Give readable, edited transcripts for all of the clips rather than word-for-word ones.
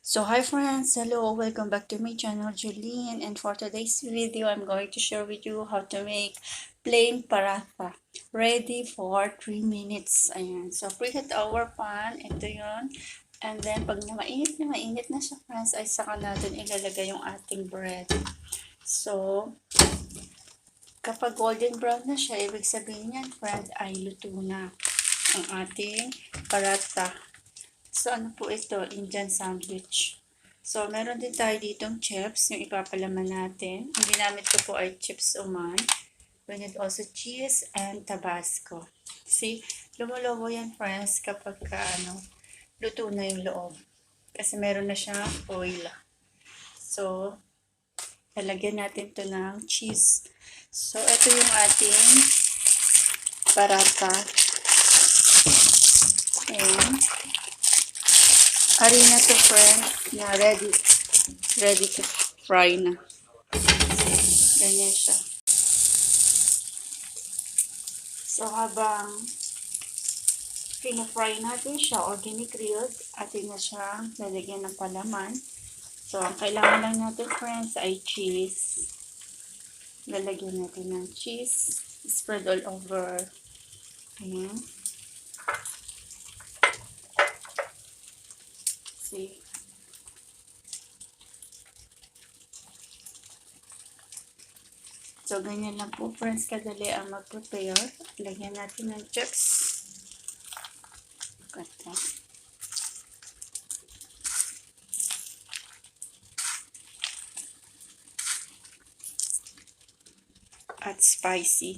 So hi friends, hello, welcome back to my channel, Julene, and for today's video, I'm going to share with you how to make plain paratha. Ready for 3 minutes. Ayan. So preheat our pan, ito yun. And then pag mainit na siya friends, ay saka natin ilalagay yung ating bread. So, kapag golden brown na siya, ibig sabihin yan friends, ay luto na ang ating paratha. So, ano po ito? Indian sandwich. So, meron din tayo ditong chips, yung ipapalaman natin. Ang ginamit ko po ay chips uman. We need also cheese and Tabasco. See, lumulobo yan friends kapag luto na yung loob. Kasi meron na siyang oil. So, lalagyan natin to ng cheese. So, ito yung ating paratha. And, harina to friend na ready to fry na. Ganyan siya. So habang pina-fry natin siya or gini-grilled, atin na siyang lalagyan ng palaman. So ang kailangan lang natin friends ay cheese. Lalagyan natin ng cheese. Spread all over. Ayan. See. So, ganyan lang po friends kadali ang mag-prepare. Lagyan natin ng chips. Gata. At spicy.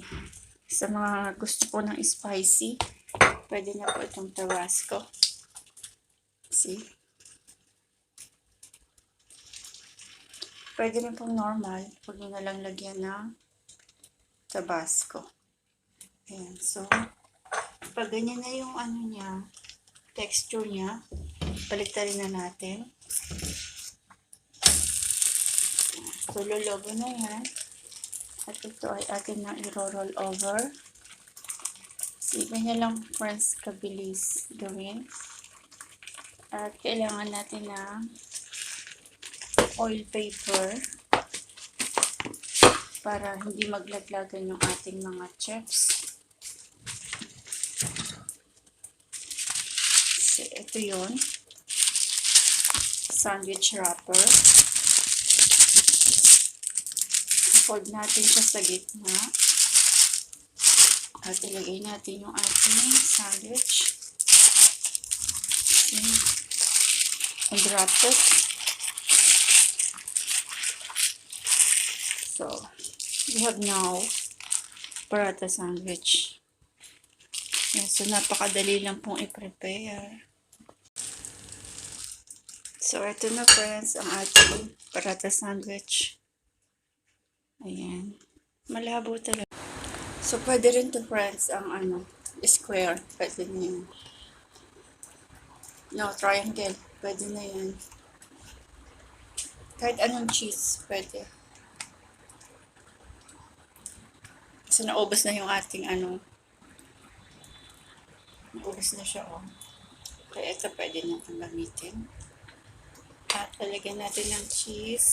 Sa mga gusto po ng spicy, pwede na po itong Tabasco. See? Pwede rin pong normal. Huwag nyo na lang lagyan ng Tabasco. Ayan. So, pag ganyan na yung texture niya, baliktarin na natin. So, lulubo na yan. At ito ay atin na i-roll over. So, ganyan lang friends kabilis gawin. At kailangan natin ng oil paper para hindi maglaglagan yung ating mga chips. So, ito yun. Sandwich wrapper. Fold natin siya sa gitna. At ilagay natin yung ating sandwich. And wrap it. So, we have now paratha sandwich. Yan, so, napakadali lang pong i-prepare. So, ito na friends, ang ating paratha sandwich. Ayan. Malabo talaga. So, pwede rin to friends ang square. Pwede na yun. No, triangle. Pwede na yan. Kahit anong cheese, pwede. So, naubos na yung ating naubos na siya, oh. Kaya ito pwede natin gamitin. At lalagyan natin ng cheese.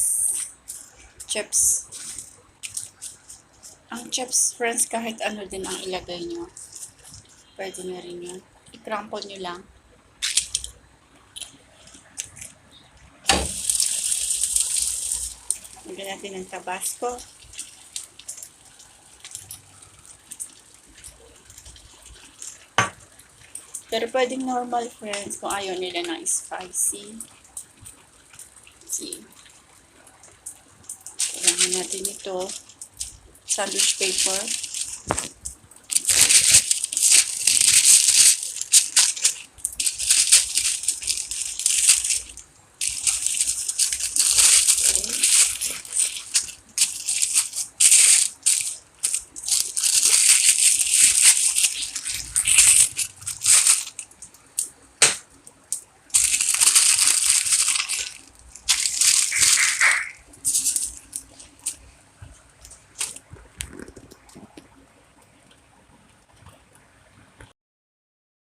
Chips. Ang chips, friends, kahit ano din ang ilagay nyo. Pwede na rin yun. I-crumple nyo lang. Lagyan natin ng Tabasco. Pero pwedeng normal friends kung ayaw nila ng spicy. See. Kailangan natin ito. Sandwich paper.